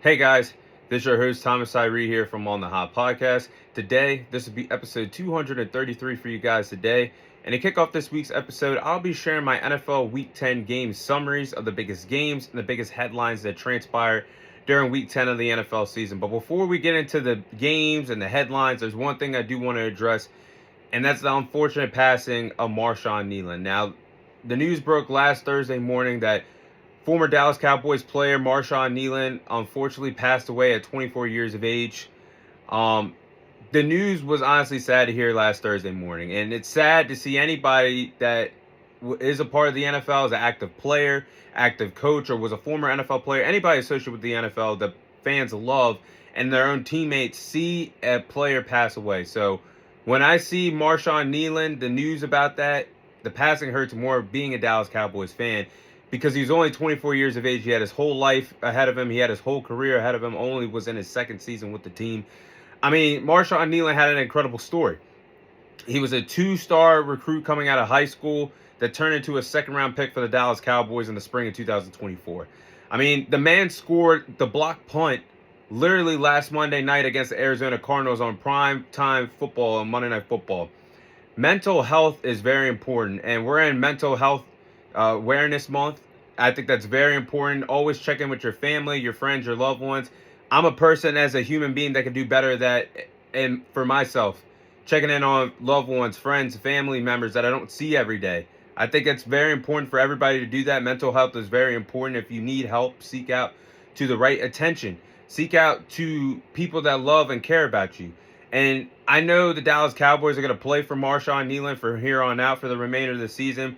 Hey guys, this is your host Thomas Tyree here from On the Hot Podcast. Today, this will be episode 233 for you guys today. And to kick off this week's episode, I'll be sharing my NFL Week 10 game summaries of the biggest games and the biggest headlines that transpire during Week 10 of the NFL season. But before we get into the games and the headlines, there's one thing I do want to address, and that's the unfortunate passing of Marshawn Kneeland. Now, the news broke last Thursday morning that former Dallas Cowboys player Marshawn Kneeland unfortunately passed away at 24 years of age. The news was honestly sad to hear last Thursday morning, and it's sad to see anybody that is a part of the NFL, as an active player, active coach, or was a former NFL player, anybody associated with the NFL that fans love and their own teammates see a player pass away. So when I see Marshawn Kneeland, the news about that, the passing hurts more being a Dallas Cowboys fan, because he was only 24 years of age. He had his whole life ahead of him. He had his whole career ahead of him. Only was in his second season with the team. I mean, Marshawn Kneeland had an incredible story. He was a two-star recruit coming out of high school that turned into a second-round pick for the Dallas Cowboys in the spring of 2024. I mean, the man scored the block punt literally last Monday night against the Arizona Cardinals on prime time football, on Monday Night Football. Mental health is very important, and we're in mental health awareness month. I think that's very important. Always check in with your family, your friends, your loved ones. I'm a person as a human being that can do better that, and for myself, checking in on loved ones, friends, family members that I don't see every day. I think it's very important for everybody to do that. Mental health is very important. If you need help, seek out to the right attention. Seek out to people that love and care about you. And I know the Dallas Cowboys are going to play for Marshawn Kneeland from here on out for the remainder of the season.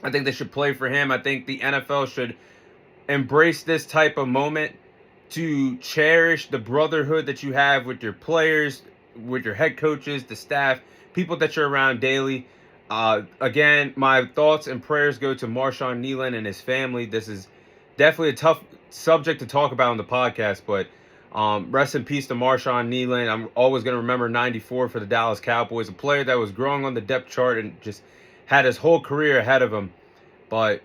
I think they should play for him. I think the NFL should embrace this type of moment to cherish the brotherhood that you have with your players, with your head coaches, the staff, people that you're around daily. Again, my thoughts and prayers go to Marshawn Kneeland and his family. This is definitely a tough subject to talk about on the podcast, but rest in peace to Marshawn Kneeland. I'm always going to remember 94 for the Dallas Cowboys, a player that was growing on the depth chart and just had his whole career ahead of him, but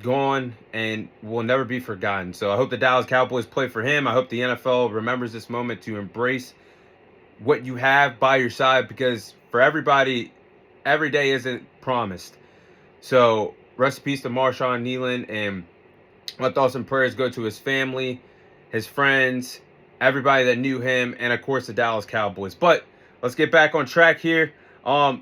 gone and will never be forgotten. So I hope the Dallas Cowboys play for him. I hope the NFL remembers this moment to embrace what you have by your side, because for everybody, every day isn't promised. So rest in peace to Marshawn Kneeland, and my thoughts and prayers go to his family, his friends, everybody that knew him, and of course the Dallas Cowboys. But let's get back on track here. The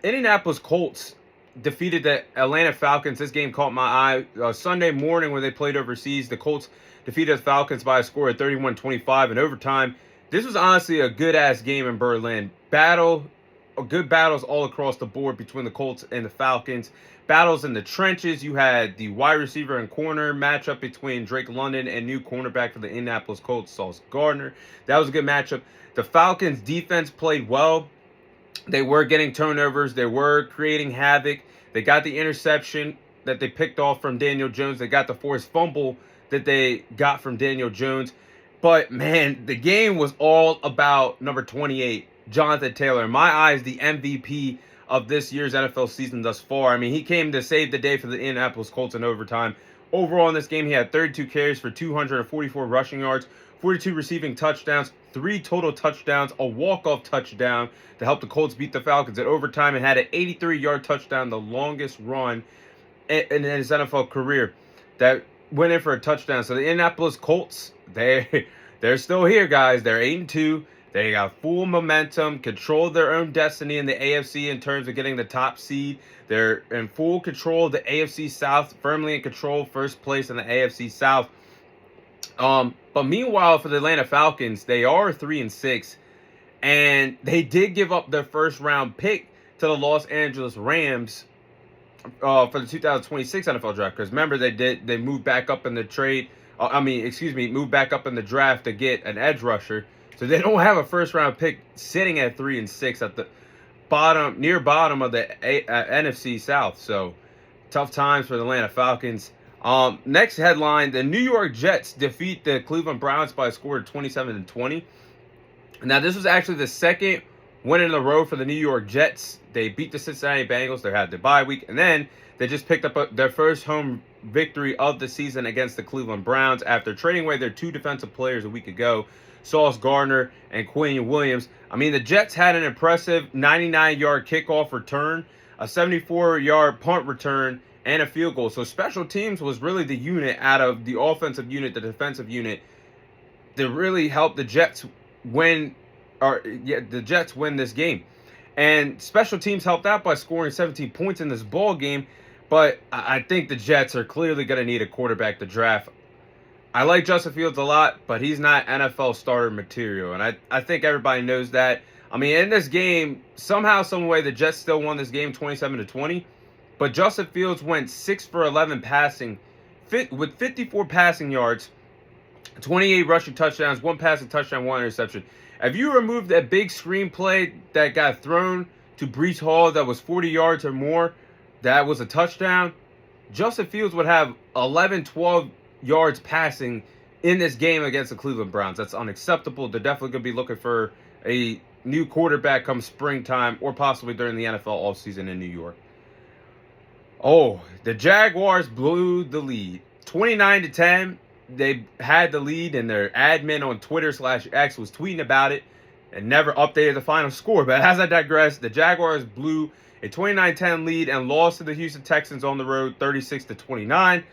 Indianapolis Colts defeated the Atlanta Falcons. This game caught my eye. Sunday morning when they played overseas, the Colts defeated the Falcons by a score of 31-25 in overtime. This was honestly a good-ass game in Berlin. Good battles all across the board between the Colts and the Falcons. Battles in the trenches. You had the wide receiver and corner matchup between Drake London and new cornerback for the Indianapolis Colts, Sauce Gardner. That was a good matchup. The Falcons defense played well. They were getting turnovers. They were creating havoc. They got the interception that they picked off from Daniel Jones. They got the forced fumble that they got from Daniel Jones. But, man, the game was all about number 28, Jonathan Taylor. In my eyes, the MVP of this year's NFL season thus far. I mean, he came to save the day for the Indianapolis Colts in overtime. Overall in this game, he had 32 carries for 244 rushing yards, 42 receiving touchdowns, 3 total touchdowns, a walk-off touchdown to help the Colts beat the Falcons at overtime, and had an 83-yard touchdown, the longest run in his NFL career, that went in for a touchdown. So the Indianapolis Colts, they're still here, guys. They're 8-2. They got full momentum, control their own destiny in the AFC in terms of getting the top seed. They're in full control of the AFC South, firmly in control, first place in the AFC South. But meanwhile, for the Atlanta Falcons, they are 3-6, and they did give up their first round pick to the Los Angeles Rams for the 2026 NFL draft. Because remember, they moved back up in the trade. Moved back up in the draft to get an edge rusher. So they don't have a first round pick sitting at 3-6 at the near bottom of the NFC South. So tough times for the Atlanta Falcons. Next headline: the New York Jets defeat the Cleveland Browns by a score of 27-20. Now, this was actually the second win in a row for the New York Jets. They beat the Cincinnati Bengals. They had the bye week, and then they just picked up their first home victory of the season against the Cleveland Browns after trading away their 2 defensive players a week ago, Sauce Gardner and Quinn Williams. I mean, the Jets had an impressive 99-yard kickoff return, a 74-yard punt return, and a field goal. So special teams was really the unit out of the offensive unit, the defensive unit, that really helped the Jets win this game. And special teams helped out by scoring 17 points in this ball game. But I think the Jets are clearly going to need a quarterback to draft. I like Justin Fields a lot, but he's not NFL starter material. And I think everybody knows that. I mean, in this game, somehow, some way, the Jets still won this game 27-20. But Justin Fields went 6 for 11 passing, with 54 passing yards, 28 rushing touchdowns, 1 passing touchdown, 1 interception. If you remove that big screen play that got thrown to Breece Hall that was 40 yards or more, that was a touchdown, Justin Fields would have 11, 12 yards passing in this game against the Cleveland Browns. That's unacceptable. They're definitely going to be looking for a new quarterback come springtime or possibly during the NFL offseason in New York. Oh, the Jaguars blew the lead. 29-10. They had the lead, and their admin on Twitter/X was tweeting about it and never updated the final score. But as I digress, the Jaguars blew a 29-10 lead and lost to the Houston Texans on the road 36-29.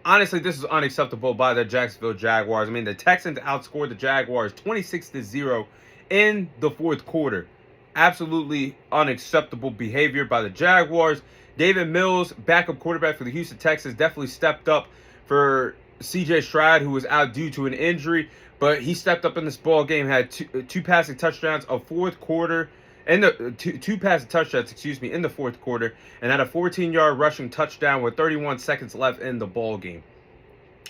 Honestly, this is unacceptable by the Jacksonville Jaguars. I mean, the Texans outscored the Jaguars 26-0 in the fourth quarter. Absolutely unacceptable behavior by the Jaguars. Davis Mills, backup quarterback for the Houston Texans, definitely stepped up for C.J. Stroud, who was out due to an injury, but he stepped up in this ball game, had two passing touchdowns a fourth quarter, and two passing touchdowns, in the fourth quarter, and had a 14-yard rushing touchdown with 31 seconds left in the ball game.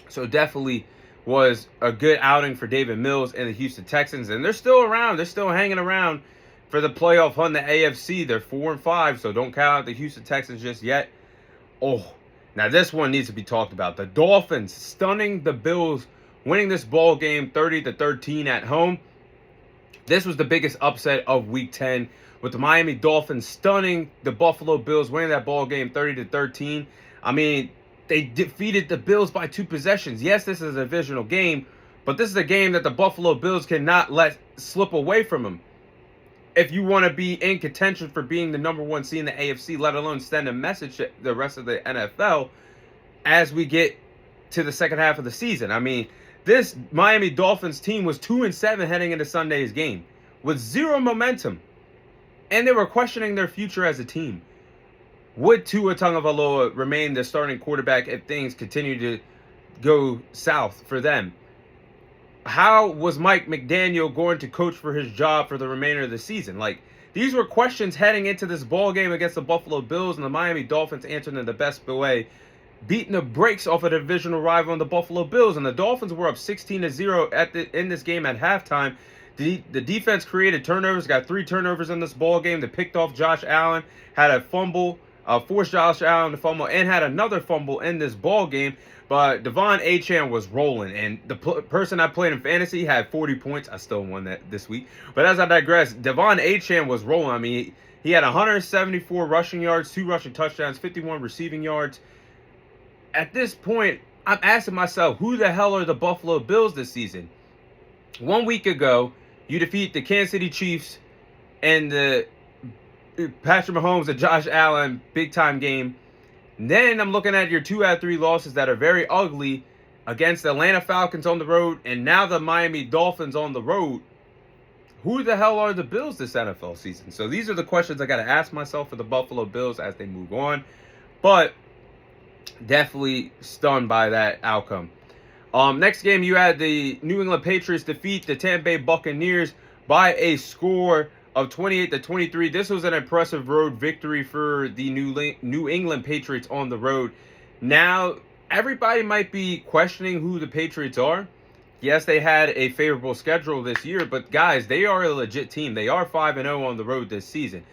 So definitely was a good outing for Davis Mills and the Houston Texans, and they're still around. They're still hanging around for the playoff hunt in the AFC. They're 4-5, so don't count out the Houston Texans just yet. Oh, now this one needs to be talked about. The Dolphins stunning the Bills, winning this ball game 30-13 at home. This was the biggest upset of Week 10, with the Miami Dolphins stunning the Buffalo Bills, winning that ball game 30-13. I mean, they defeated the Bills by 2 possessions. Yes, this is a divisional game, but this is a game that the Buffalo Bills cannot let slip away from them. If you want to be in contention for being the number 1 seed in the AFC, let alone send a message to the rest of the NFL as we get to the second half of the season. I mean, this Miami Dolphins team was 2-7 heading into Sunday's game with 0 momentum, and they were questioning their future as a team. Would Tua Tagovailoa remain the starting quarterback if things continue to go south for them? How was Mike McDaniel going to coach for his job for the remainder of the season? Like, these were questions heading into this ball game against the Buffalo Bills, and the Miami Dolphins answered in the best way, beating the brakes off a divisional rival in the Buffalo Bills. And the Dolphins were up 16-0 in this game at halftime. The defense created turnovers, got 3 turnovers in this ball game. They picked off Josh Allen, had a fumble, forced Josh Allen to fumble, and had another fumble in this ball game. But Devon Achane was rolling, and the person I played in fantasy had 40 points. I still won that this week. But as I digress, Devon Achane was rolling. I mean, he had 174 rushing yards, 2 rushing touchdowns, 51 receiving yards. At this point, I'm asking myself, who the hell are the Buffalo Bills this season? 1 week ago, you defeat the Kansas City Chiefs and the Patrick Mahomes and Josh Allen big-time game. Then I'm looking at your 2 out of 3 losses that are very ugly against the Atlanta Falcons on the road and now the Miami Dolphins on the road. Who the hell are the Bills this NFL season? So these are the questions I got to ask myself for the Buffalo Bills as they move on. But definitely stunned by that outcome. Next game, you had the New England Patriots defeat the Tampa Bay Buccaneers by a score of 28-23. This was an impressive road victory for the New England Patriots on the road. Now, everybody might be questioning who the Patriots are. Yes, they had a favorable schedule this year, but guys, they are a legit team. They are 5-0 on the road this season.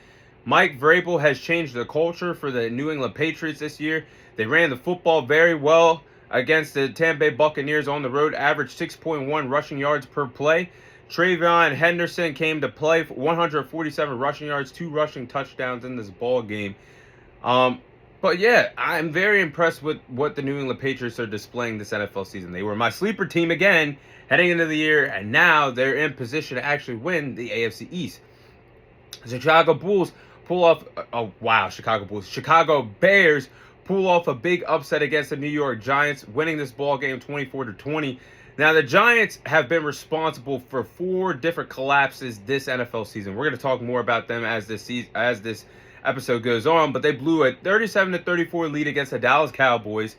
Mike Vrabel has changed the culture for the New England Patriots this year. They ran the football very well against the Tampa Bay Buccaneers on the road, averaged 6.1 rushing yards per play. Travion Henderson came to play for 147 rushing yards, 2 rushing touchdowns in this ball game. But yeah, I'm very impressed with what the New England Patriots are displaying this NFL season. They were my sleeper team again heading into the year, and now they're in position to actually win the AFC East. The Chicago Bulls pull off, Chicago Bears pull off a big upset against the New York Giants, winning this ball game 24-20. Now, the Giants have been responsible for 4 different collapses this NFL season. We're going to talk more about them as this episode goes on, but they blew a 37-34 lead against the Dallas Cowboys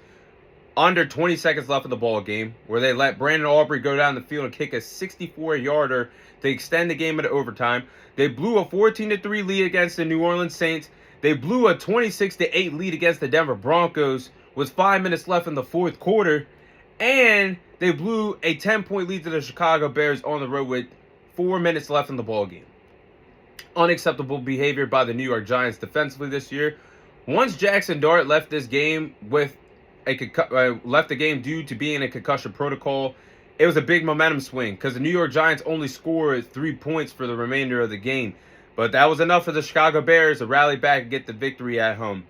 under 20 seconds left of the ball game, where they let Brandon Aubrey go down the field and kick a 64-yarder to extend the game into overtime. They blew a 14-3 lead against the New Orleans Saints. They blew a 26-8 lead against the Denver Broncos with 5 minutes left in the fourth quarter. And they blew a 10-point lead to the Chicago Bears on the road with 4 minutes left in the ball game. Unacceptable behavior by the New York Giants defensively this year. Once Jackson Dart left this game with left the game due to being in a concussion protocol, it was a big momentum swing because the New York Giants only scored 3 points for the remainder of the game. But that was enough for the Chicago Bears to rally back and get the victory at home.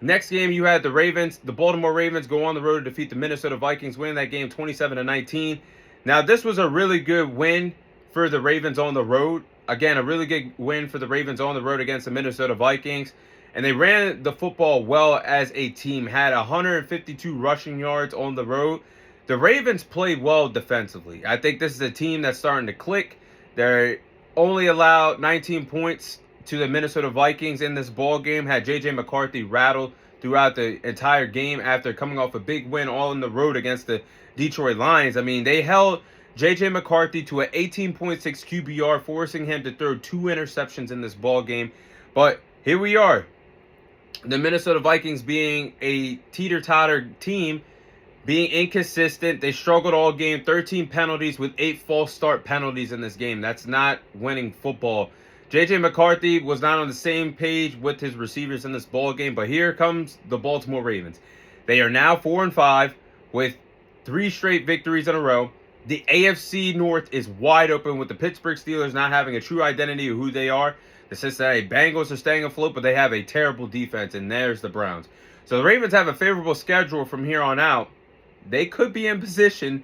Next game, you had the Baltimore Ravens go on the road to defeat the Minnesota Vikings, winning that game 27-19. Now, this was a really good win for the Ravens on the road. Again, a really good win for the Ravens on the road against the Minnesota Vikings. And they ran the football well as a team, had 152 rushing yards on the road. The Ravens played well defensively. I think this is a team that's starting to click. They only allowed 19 points to the Minnesota Vikings in this ball game, had J.J. McCarthy rattled throughout the entire game after coming off a big win all on the road against the Detroit Lions. I mean, they held J.J. McCarthy to an 18.6 QBR, forcing him to throw 2 interceptions in this ball game. But here we are. The Minnesota Vikings being a teeter-totter team, being inconsistent. They struggled all game, 13 penalties with 8 false start penalties in this game. That's not winning football. J.J. McCarthy was not on the same page with his receivers in this ball game, but here comes the Baltimore Ravens. They are now 4-5 with 3 straight victories in a row. The AFC North is wide open with the Pittsburgh Steelers not having a true identity of who they are. The Cincinnati Bengals are staying afloat, but they have a terrible defense, and there's the Browns. So the Ravens have a favorable schedule from here on out. They could be in position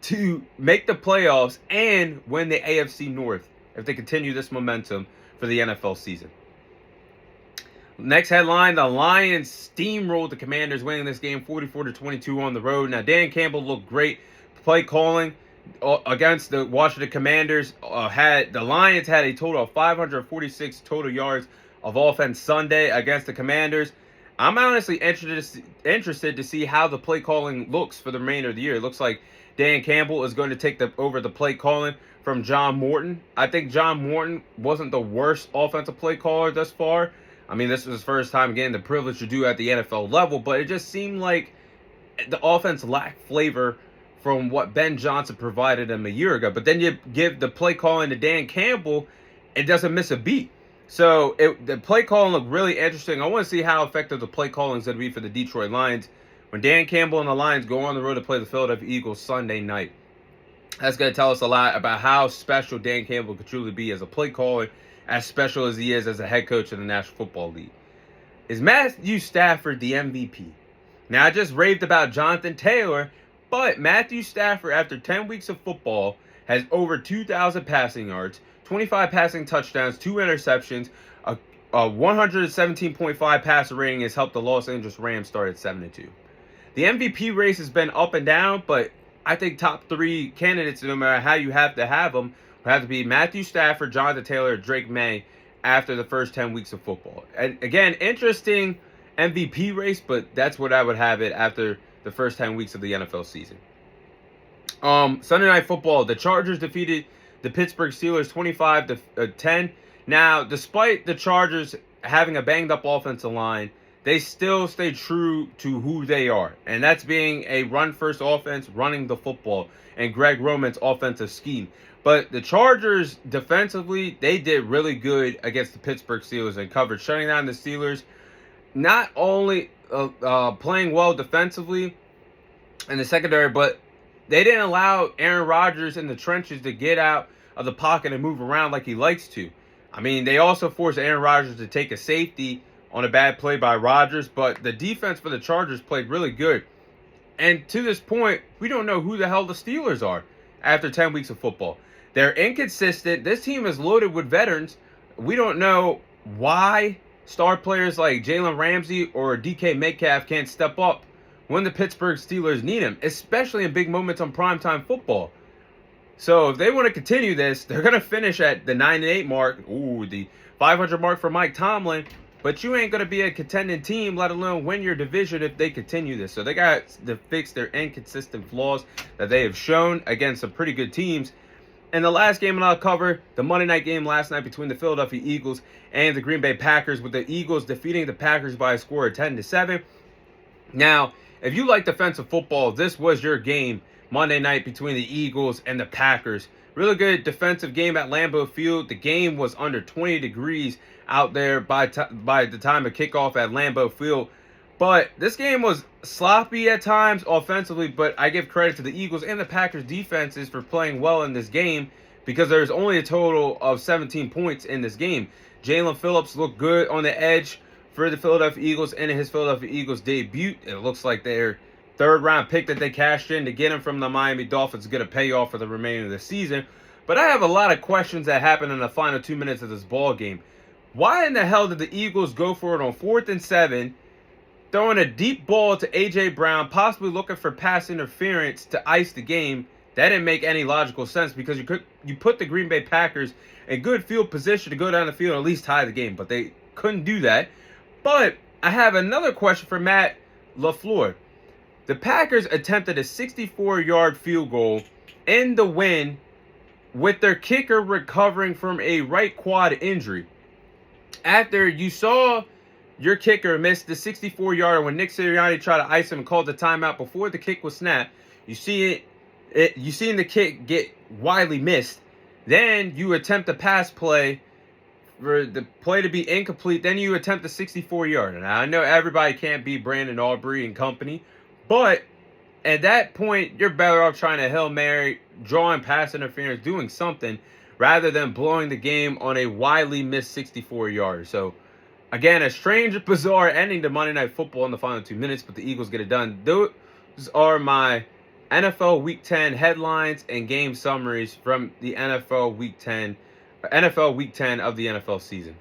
to make the playoffs and win the AFC North if they continue this momentum for the NFL season. Next headline, the Lions steamrolled the Commanders, winning this game 44-22 on the road. Now, Dan Campbell looked great. Play calling against the Washington Commanders. The Lions had a total of 546 total yards of offense Sunday against the Commanders. I'm honestly interested to see how the play calling looks for the remainder of the year. It looks like Dan Campbell is going to take over the play calling from John Morton. I think John Morton wasn't the worst offensive play caller thus far. I mean, this was his first time getting the privilege to do at the NFL level, but it just seemed like the offense lacked flavor from what Ben Johnson provided him a year ago. But then you give the play calling to Dan Campbell, it doesn't miss a beat. So the play calling looked really interesting. I want to see how effective the play calling is going to be for the Detroit Lions when Dan Campbell and the Lions go on the road to play the Philadelphia Eagles Sunday night. That's going to tell us a lot about how special Dan Campbell could truly be as a play caller, as special as he is as a head coach of the National Football League. Is Matthew Stafford the MVP? Now, I just raved about Jonathan Taylor, but Matthew Stafford, after 10 weeks of football, has over 2,000 passing yards, 25 passing touchdowns, 2 interceptions, a 117.5 passer rating has helped the Los Angeles Rams start at 7-2. The MVP race has been up and down, but I think top 3 candidates, no matter how you have to have them, would have to be Matthew Stafford, Jonathan Taylor, Drake May after the first 10 weeks of football. And again, interesting MVP race, but that's what I would have it after the first 10 weeks of the NFL season. Sunday Night Football, the Chargers defeated the Pittsburgh Steelers 25-10. Now, despite the Chargers having a banged-up offensive line, they still stay true to who they are. And that's being a run-first offense, running the football, and Greg Roman's offensive scheme. But the Chargers, defensively, they did really good against the Pittsburgh Steelers in coverage, shutting down the Steelers. Not only playing well defensively in the secondary, but they didn't allow Aaron Rodgers in the trenches to get out of the pocket and move around like he likes to. I mean, they also forced Aaron Rodgers to take a safety on a bad play by Rodgers, but the defense for the Chargers played really good. And to this point, we don't know who the hell the Steelers are after 10 weeks of football. They're inconsistent. This team is loaded with veterans. We don't know why star players like Jalen Ramsey or DK Metcalf can't step up when the Pittsburgh Steelers need him, especially in big moments on primetime football. So if they want to continue this, they're going to finish at the 9-8 mark. Ooh, the 500 mark for Mike Tomlin. But you ain't going to be a contending team, let alone win your division if they continue this. So they got to fix their inconsistent flaws that they have shown against some pretty good teams. And the last game I'll cover, the Monday night game last night between the Philadelphia Eagles and the Green Bay Packers, with the Eagles defeating the Packers by a score of 10-7. Now, if you like defensive football, this was your game Monday night between the Eagles and the Packers. Really good defensive game at Lambeau Field. The game was under 20 degrees out there by the time of kickoff at Lambeau Field. But this game was sloppy at times offensively, but I give credit to the Eagles and the Packers defenses for playing well in this game because there's only a total of 17 points in this game. Jalen Phillips looked good on the edge for the Philadelphia Eagles in his Philadelphia Eagles debut. It looks like their third-round pick that they cashed in to get him from the Miami Dolphins is going to pay off for the remainder of the season. But I have a lot of questions that happened in the final 2 minutes of this ball game. Why in the hell did the Eagles go for it on 4th and 7, throwing a deep ball to A.J. Brown, possibly looking for pass interference to ice the game? That didn't make any logical sense because you put the Green Bay Packers in good field position to go down the field and at least tie the game, but they couldn't do that. But I have another question for Matt LaFleur. The Packers attempted a 64-yard field goal in the win with their kicker recovering from a right quad injury. After you saw your kicker missed the 64-yarder when Nick Sirianni tried to ice him and called the timeout before the kick was snapped, you seen the kick get widely missed. Then you attempt a pass play for the play to be incomplete. Then you attempt a 64-yarder. Now, I know everybody can't be Brandon Aubrey and company, but at that point, you're better off trying to Hail Mary, drawing pass interference, doing something, rather than blowing the game on a widely missed 64-yarder. So, again, a strange, bizarre ending to Monday Night Football in the final 2 minutes, but the Eagles get it done. Those are my NFL Week 10 headlines and game summaries from the NFL Week 10 of the NFL season.